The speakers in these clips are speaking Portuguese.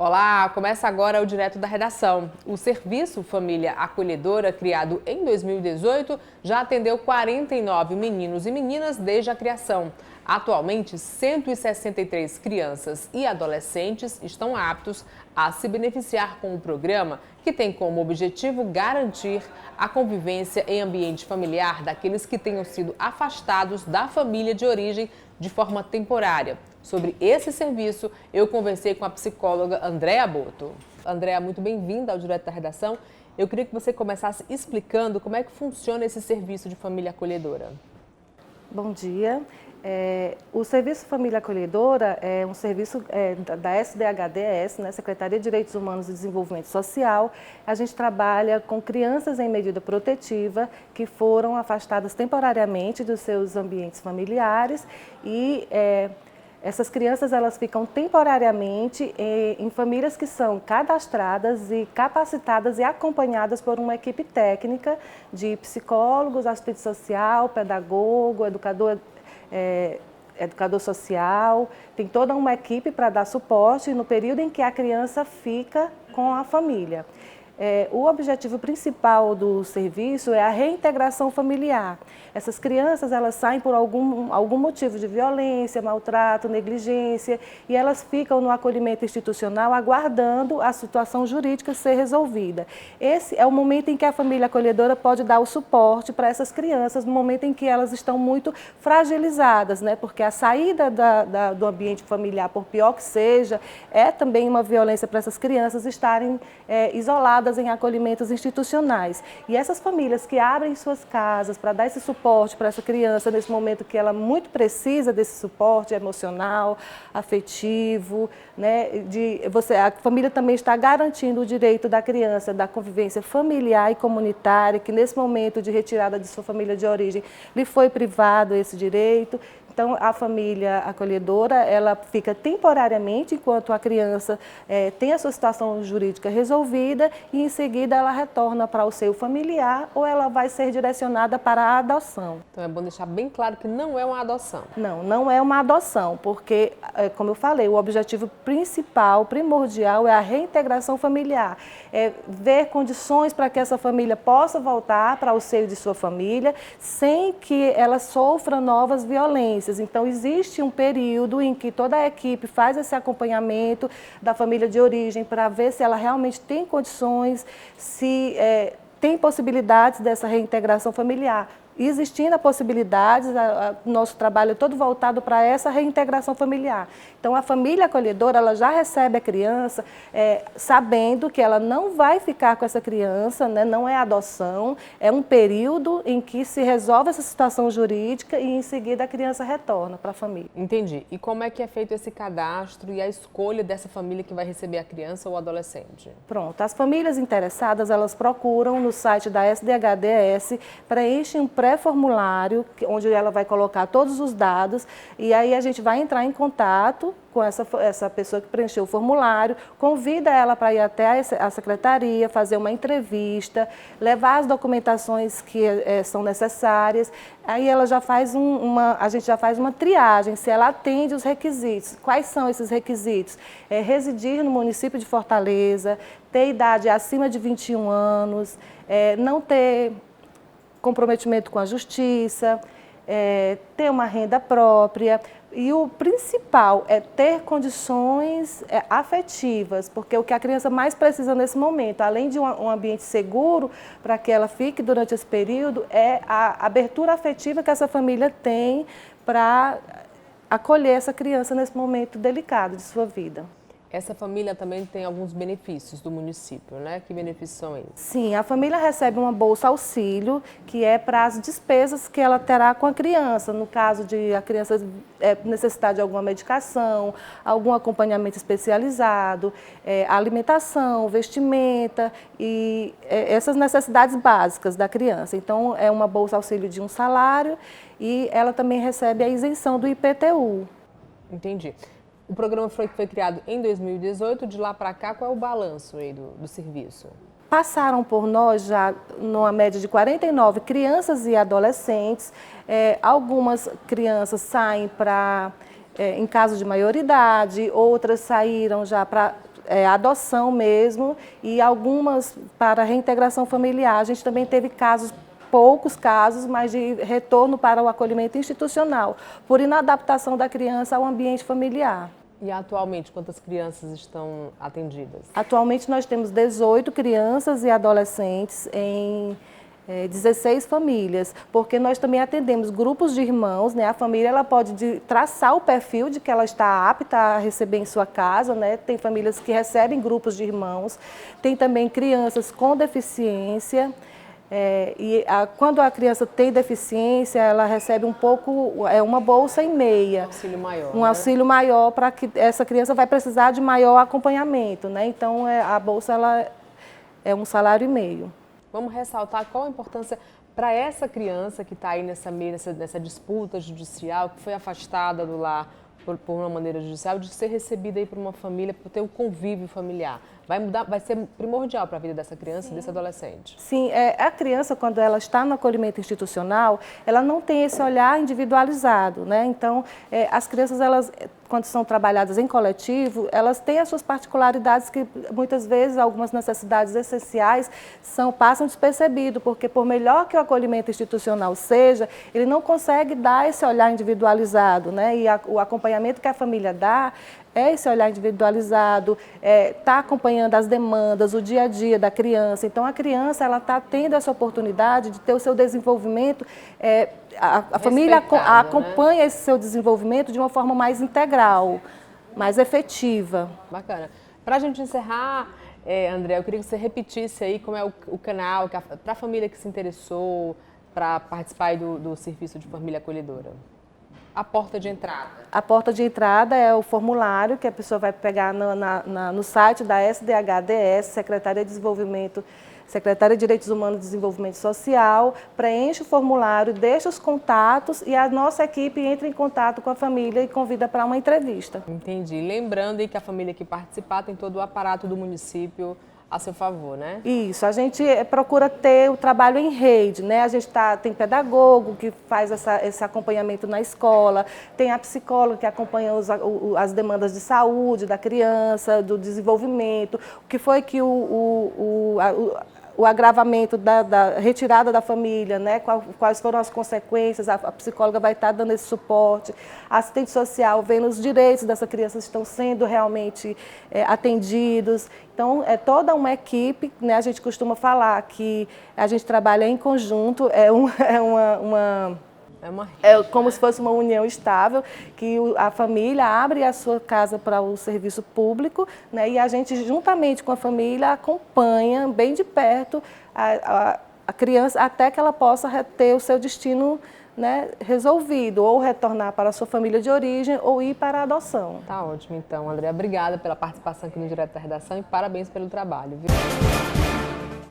Olá, começa agora o Direto da Redação. O Serviço Família Acolhedora, criado em 2018, já atendeu 49 meninos e meninas desde a criação. Atualmente, 163 crianças e adolescentes estão aptos a se beneficiar com o programa, que tem como objetivo garantir a convivência em ambiente familiar daqueles que tenham sido afastados da família de origem de forma temporária. Sobre esse serviço, eu conversei com a psicóloga Andréa Boto. Andréa, muito bem-vinda ao Direto da Redação. Eu queria que você começasse explicando como é que funciona esse serviço de família acolhedora. Bom dia. O Serviço Família Acolhedora é um serviço da SDHDS, né, Secretaria de Direitos Humanos e Desenvolvimento Social. A gente trabalha com crianças em medida protetiva que foram afastadas temporariamente dos seus ambientes familiares e essas crianças elas ficam temporariamente em famílias que são cadastradas e capacitadas e acompanhadas por uma equipe técnica de psicólogos, assistente social, pedagogo, educador social. Tem toda uma equipe para dar suporte no período em que a criança fica com a família. O objetivo principal do serviço é a reintegração familiar. Essas crianças elas saem por algum motivo de violência, maltrato, negligência e elas ficam no acolhimento institucional aguardando a situação jurídica ser resolvida. Esse é o momento em que a família acolhedora pode dar o suporte para essas crianças, no momento em que elas estão muito fragilizadas, né? Porque a saída do ambiente familiar, por pior que seja, é também uma violência para essas crianças estarem isoladas em acolhimentos institucionais. E essas famílias que abrem suas casas para dar esse suporte para essa criança nesse momento que ela muito precisa desse suporte emocional, afetivo, né? A família também está garantindo o direito da criança da convivência familiar e comunitária, que nesse momento de retirada de sua família de origem lhe foi privado esse direito. Então, a família acolhedora, ela fica temporariamente enquanto a criança tem a sua situação jurídica resolvida e, em seguida, ela retorna para o seio familiar ou ela vai ser direcionada para a adoção. Então, é bom deixar bem claro que não é uma adoção. Não, não é uma adoção, porque, como eu falei, o objetivo principal, primordial, é a reintegração familiar. É ver condições para que essa família possa voltar para o seio de sua família sem que ela sofra novas violências. Então, existe um período em que toda a equipe faz esse acompanhamento da família de origem para ver se ela realmente tem condições, se tem possibilidades dessa reintegração familiar. Existindo a possibilidade, nosso trabalho é todo voltado para essa reintegração familiar. Então, a família acolhedora, ela já recebe a criança sabendo que ela não vai ficar com essa criança, né? Não é adoção, é um período em que se resolve essa situação jurídica e, em seguida, a criança retorna para a família. Entendi. E como é que é feito esse cadastro e a escolha dessa família que vai receber a criança ou o adolescente? Pronto, as famílias interessadas, elas procuram no site da SDHDS, preenchem um pré-formulário, onde ela vai colocar todos os dados, e aí a gente vai entrar em contato com essa pessoa que preencheu o formulário, convida ela para ir até a secretaria, fazer uma entrevista, levar as documentações que são necessárias, aí ela já faz a gente já faz uma triagem, se ela atende os requisitos. Quais são esses requisitos? Residir no município de Fortaleza, ter idade acima de 21 anos, não ter comprometimento com a justiça, ter uma renda própria e o principal é ter condições afetivas, porque o que a criança mais precisa nesse momento, além de um ambiente seguro para que ela fique durante esse período, é a abertura afetiva que essa família tem para acolher essa criança nesse momento delicado de sua vida. Essa família também tem alguns benefícios do município, né? Que benefícios são eles? Sim, a família recebe uma bolsa auxílio, que é para as despesas que ela terá com a criança, no caso de a criança necessitar de alguma medicação, algum acompanhamento especializado, alimentação, vestimenta e essas necessidades básicas da criança. Então, é uma bolsa auxílio de um salário e ela também recebe a isenção do IPTU. Entendi. O programa foi criado em 2018, de lá para cá, qual é o balanço aí do serviço? Passaram por nós já numa média de 49 crianças e adolescentes. Algumas crianças saem em caso de maioridade, outras saíram já para adoção mesmo, e algumas para reintegração familiar. A gente também teve casos, poucos casos, mas de retorno para o acolhimento institucional, por inadaptação da criança ao ambiente familiar. E atualmente, quantas crianças estão atendidas? Atualmente nós temos 18 crianças e adolescentes em 16 famílias, porque nós também atendemos grupos de irmãos, né? A família ela pode traçar o perfil de que ela está apta a receber em sua casa, né? Tem famílias que recebem grupos de irmãos, tem também crianças com deficiência. Quando a criança tem deficiência, ela recebe uma bolsa e meia. Auxílio maior. Um auxílio maior, para que essa criança vai precisar de maior acompanhamento, né? Então, a bolsa ela é um salário e meio. Vamos ressaltar qual a importância para essa criança que está aí nessa disputa judicial, que foi afastada do lar por uma maneira judicial, de ser recebida aí por uma família, por ter um convívio familiar. Vai ser primordial para a vida dessa criança e desse adolescente. Sim, a criança, quando ela está no acolhimento institucional, ela não tem esse olhar individualizado, né? Então, as crianças, elas, quando são trabalhadas em coletivo, elas têm as suas particularidades que, muitas vezes, algumas necessidades essenciais passam despercebido, porque por melhor que o acolhimento institucional seja, ele não consegue dar esse olhar individualizado, né? E o acompanhamento que a família dá é esse olhar individualizado, está acompanhando as demandas, o dia a dia da criança. Então, a criança ela está tendo essa oportunidade de ter o seu desenvolvimento, a família acompanha, né, esse seu desenvolvimento de uma forma mais integral, mais efetiva. Bacana. Para a gente encerrar, André, eu queria que você repetisse aí como é o canal, para a família que se interessou, para participar do serviço de família acolhedora. A porta de entrada. A porta de entrada é o formulário que a pessoa vai pegar no site da SDHDS, Secretaria de Direitos Humanos e Desenvolvimento Social, preenche o formulário, deixa os contatos e a nossa equipe entra em contato com a família e convida para uma entrevista. Entendi. Lembrando aí que a família que participar tem todo o aparato do município a seu favor, né? Isso, a gente procura ter o trabalho em rede, né? A gente tem pedagogo que faz esse acompanhamento na escola, tem a psicóloga que acompanha as demandas de saúde da criança, do desenvolvimento, o que foi que o agravamento da retirada da família, né? Quais foram as consequências, a psicóloga vai estar dando esse suporte, a assistente social vendo os direitos dessa criança estão sendo realmente atendidos. Então, é toda uma equipe, né? A gente costuma falar que a gente trabalha em conjunto, é como se fosse uma união estável, que a família abre a sua casa para o serviço público, né? E a gente, juntamente com a família, acompanha bem de perto a criança até que ela possa ter o seu destino, né, resolvido, ou retornar para a sua família de origem ou ir para a adoção. Tá ótimo, então, André. Obrigada pela participação aqui no Direto da Redação e parabéns pelo trabalho, viu?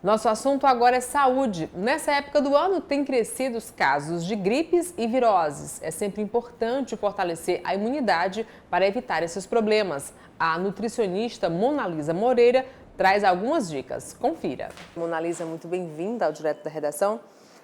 Nosso assunto agora é saúde. Nessa época do ano tem crescido os casos de gripes e viroses. É sempre importante fortalecer a imunidade para evitar esses problemas. A nutricionista Monalisa Moreira traz algumas dicas. Confira. Monalisa, muito bem-vinda ao Direto da Redação.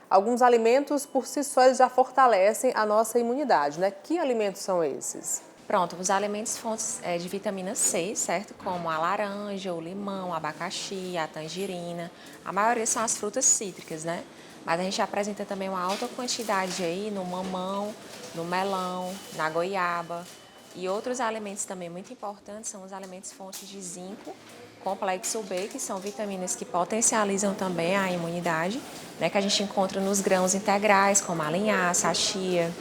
Alguns alimentos por si só já fortalecem a nossa imunidade, né? Que alimentos são esses? Pronto, os alimentos fontes de vitamina C, certo? Como a laranja, o limão, o abacaxi, a tangerina. A maioria são as frutas cítricas, né? Mas a gente apresenta também uma alta quantidade aí no mamão, no melão, na goiaba. E outros alimentos também muito importantes são os alimentos fontes de zinco, complexo B, que são vitaminas que potencializam também a imunidade, né? Que a gente encontra nos grãos integrais, como a linhaça, a chia,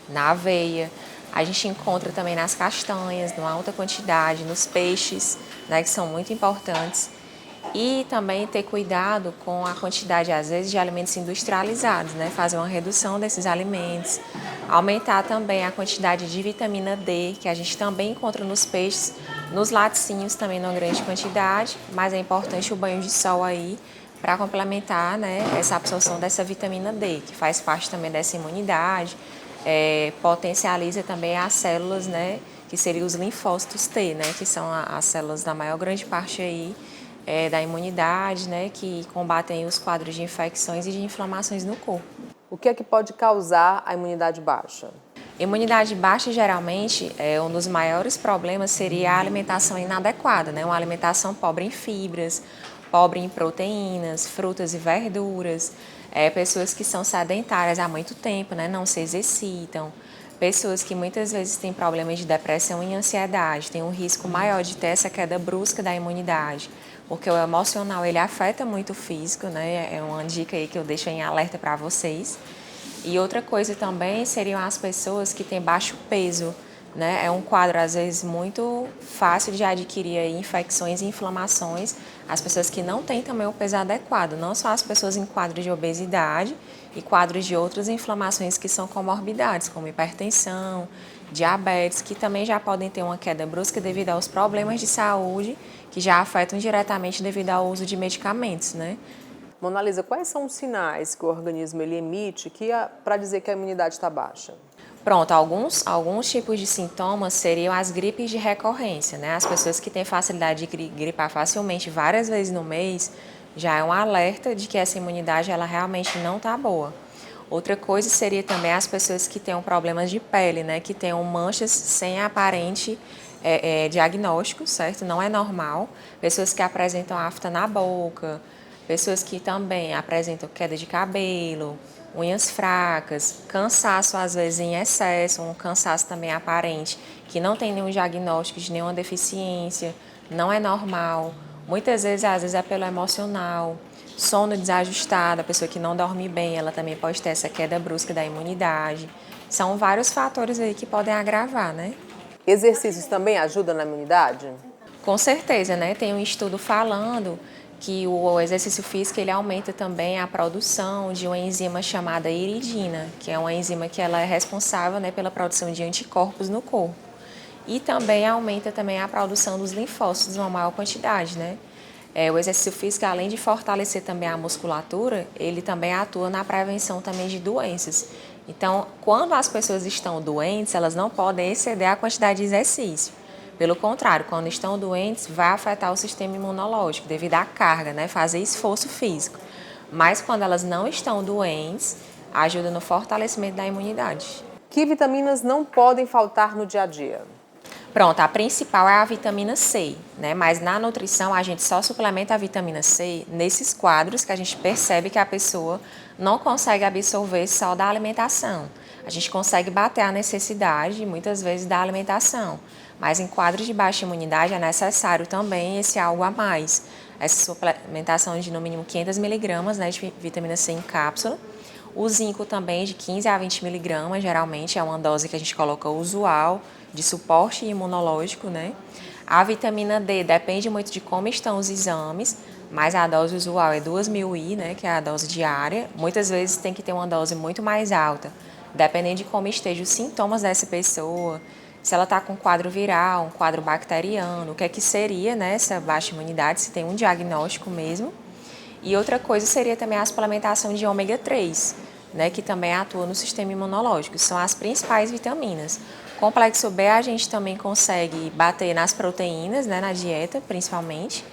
na aveia. A gente encontra também nas castanhas, numa alta quantidade, nos peixes, né, que são muito importantes. E também ter cuidado com a quantidade, às vezes, de alimentos industrializados, né, fazer uma redução desses alimentos. Aumentar também a quantidade de vitamina D, que a gente também encontra nos peixes, nos laticínios também numa grande quantidade, mas é importante o banho de sol aí para complementar, né, essa absorção dessa vitamina D, que faz parte também dessa imunidade. Potencializa também as células, né, que seriam os linfócitos T, né, que são as células da maior grande parte aí, da imunidade, né, que combatem os quadros de infecções e de inflamações no corpo. O que é que pode causar a imunidade baixa? Imunidade baixa, geralmente, um dos maiores problemas seria a alimentação inadequada, né? Uma alimentação pobre em fibras, pobre em proteínas, frutas e verduras, pessoas que são sedentárias há muito tempo, né? Não se exercitam, pessoas que muitas vezes têm problemas de depressão e ansiedade, têm um risco maior de ter essa queda brusca da imunidade, porque o emocional ele afeta muito o físico, né? É uma dica aí que eu deixo em alerta para vocês. E outra coisa também seriam as pessoas que têm baixo peso, né? É um quadro, às vezes, muito fácil de adquirir aí infecções e inflamações. As pessoas que não têm também o peso adequado, não só as pessoas em quadro de obesidade e quadros de outras inflamações que são comorbidades, como hipertensão, diabetes, que também já podem ter uma queda brusca devido aos problemas de saúde que já afetam diretamente devido ao uso de medicamentos, né? Mona Lisa, quais são os sinais que o organismo ele emite para dizer que a imunidade está baixa? Pronto, alguns tipos de sintomas seriam as gripes de recorrência, né? As pessoas que têm facilidade de gripar facilmente várias vezes no mês, já é um alerta de que essa imunidade ela realmente não está boa. Outra coisa seria também as pessoas que tenham problemas de pele, né? Que tenham manchas sem aparente diagnóstico, certo? Não é normal. Pessoas que apresentam afta na boca, pessoas que também apresentam queda de cabelo, unhas fracas, cansaço às vezes em excesso, um cansaço também aparente, que não tem nenhum diagnóstico de nenhuma deficiência, não é normal. Muitas vezes, às vezes é pelo emocional, sono desajustado, a pessoa que não dorme bem, ela também pode ter essa queda brusca da imunidade. São vários fatores aí que podem agravar, né? Exercícios também ajudam na imunidade? Com certeza, né? Tem um estudo falando que o exercício físico ele aumenta também a produção de uma enzima chamada iridina, que é uma enzima que ela é responsável, né, pela produção de anticorpos no corpo. E também aumenta também a produção dos linfócitos em uma maior quantidade, né? O exercício físico, além de fortalecer também a musculatura, ele também atua na prevenção também de doenças. Então, quando as pessoas estão doentes, elas não podem exceder a quantidade de exercício. Pelo contrário, quando estão doentes, vai afetar o sistema imunológico devido à carga, né? Fazer esforço físico. Mas quando elas não estão doentes, ajuda no fortalecimento da imunidade. Que vitaminas não podem faltar no dia a dia? Pronto, a principal é a vitamina C, né? Mas na nutrição a gente só suplementa a vitamina C nesses quadros que a gente percebe que a pessoa não consegue absorver só da alimentação. A gente consegue bater a necessidade, muitas vezes, da alimentação. Mas em quadros de baixa imunidade é necessário também esse algo a mais. Essa suplementação de no mínimo 500 miligramas, né, de vitamina C em cápsula. O zinco também de 15 a 20 miligramas, geralmente é uma dose que a gente coloca usual, de suporte imunológico, né? A vitamina D depende muito de como estão os exames, mas a dose usual é 2.000 I, né, que é a dose diária. Muitas vezes tem que ter uma dose muito mais alta, dependendo de como estejam os sintomas dessa pessoa, se ela está com um quadro viral, um quadro bacteriano, o que é que seria, né, essa baixa imunidade, se tem um diagnóstico mesmo. E outra coisa seria também a suplementação de ômega 3, né, que também atua no sistema imunológico. São as principais vitaminas. Complexo B a gente também consegue bater nas proteínas, né, na dieta principalmente,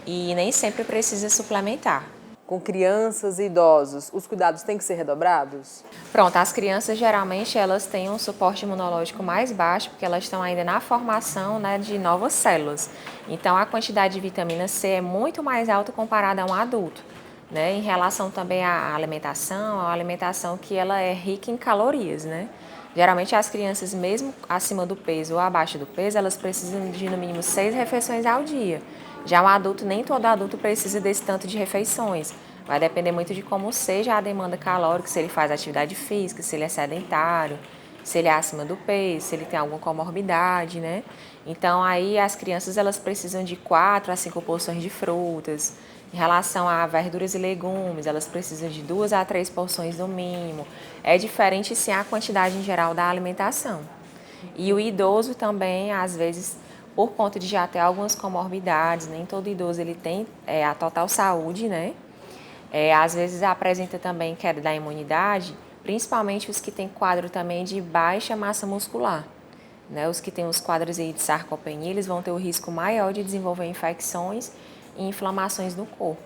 e nem sempre precisa suplementar. Com crianças e idosos, os cuidados têm que ser redobrados? Pronto, as crianças geralmente elas têm um suporte imunológico mais baixo porque elas estão ainda na formação, né, de novas células. Então a quantidade de vitamina C é muito mais alta comparada a um adulto, né? Em relação também à alimentação, a alimentação que ela é rica em calorias, né? Geralmente as crianças mesmo acima do peso ou abaixo do peso, elas precisam de no mínimo 6 refeições ao dia. Já um adulto, nem todo adulto precisa desse tanto de refeições. Vai depender muito de como seja a demanda calórica, se ele faz atividade física, se ele é sedentário, se ele é acima do peso, se ele tem alguma comorbidade, né? Então, aí as crianças elas precisam de 4 a 5 porções de frutas. Em relação a verduras e legumes, elas precisam de 2 a 3 porções no mínimo. É diferente, sim, a quantidade em geral da alimentação. E o idoso também, às vezes, por conta de já ter algumas comorbidades, nem todo idoso ele tem a total saúde, né? Às vezes apresenta também queda da imunidade, principalmente os que têm quadro também de baixa massa muscular, né? Os que têm os quadros aí de sarcopenia, eles vão ter o risco maior de desenvolver infecções e inflamações no corpo.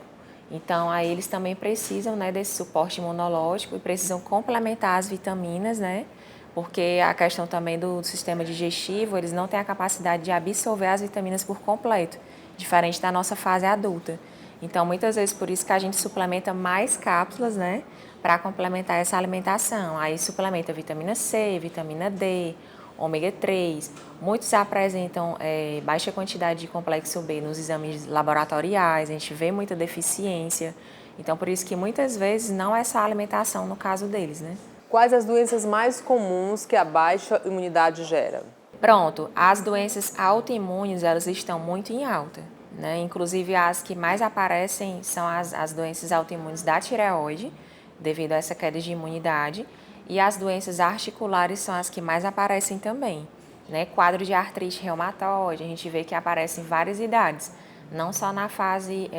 Então, aí eles também precisam, né, desse suporte imunológico e precisam complementar as vitaminas, né, porque a questão também do sistema digestivo, eles não têm a capacidade de absorver as vitaminas por completo, diferente da nossa fase adulta. Então, muitas vezes, por isso que a gente suplementa mais cápsulas, né, para complementar essa alimentação. Aí suplementa vitamina C, vitamina D, ômega 3. Muitos apresentam baixa quantidade de complexo B nos exames laboratoriais, a gente vê muita deficiência. Então, por isso que muitas vezes não é só a alimentação no caso deles, né? Quais as doenças mais comuns que a baixa imunidade gera? Pronto, as doenças autoimunes, elas estão muito em alta, né? Inclusive, as que mais aparecem são as doenças autoimunes da tireoide, devido a essa queda de imunidade, e as doenças articulares são as que mais aparecem também, né? Quadro de artrite reumatoide, a gente vê que aparece em várias idades, não só na fase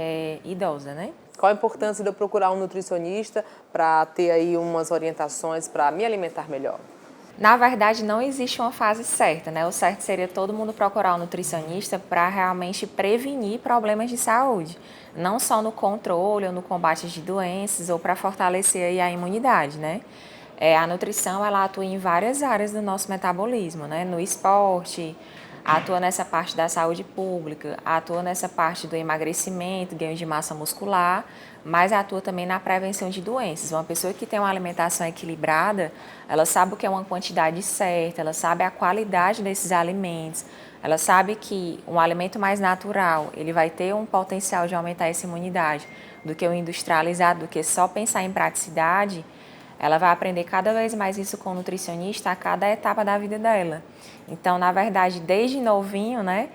idosa, né? Qual a importância de eu procurar um nutricionista para ter aí umas orientações para me alimentar melhor? Na verdade, não existe uma fase certa, né? O certo seria todo mundo procurar um nutricionista para realmente prevenir problemas de saúde, não só no controle ou no combate de doenças ou para fortalecer aí a imunidade, né? A nutrição, ela atua em várias áreas do nosso metabolismo, né? No esporte, atua nessa parte da saúde pública, atua nessa parte do emagrecimento, ganho de massa muscular, mas atua também na prevenção de doenças. Uma pessoa que tem uma alimentação equilibrada, ela sabe o que é uma quantidade certa, ela sabe a qualidade desses alimentos, ela sabe que um alimento mais natural, ele vai ter um potencial de aumentar essa imunidade do que o industrializado, do que só pensar em praticidade. Ela vai aprender cada vez mais isso com o nutricionista a cada etapa da vida dela. Então, na verdade, desde novinho, né,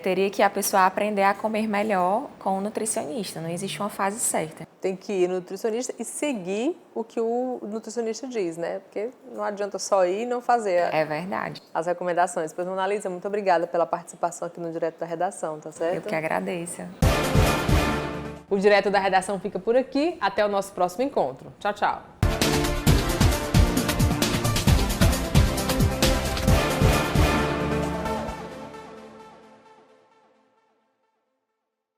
teria que a pessoa aprender a comer melhor com o nutricionista. Não existe uma fase certa. Tem que ir no nutricionista e seguir o que o nutricionista diz, né? Porque não adianta só ir e não fazer É verdade. as recomendações. Pois, Mona Lisa, muito obrigada pela participação aqui no Direto da Redação, tá certo? Eu que agradeço. O Direto da Redação fica por aqui. Até o nosso próximo encontro. Tchau, tchau.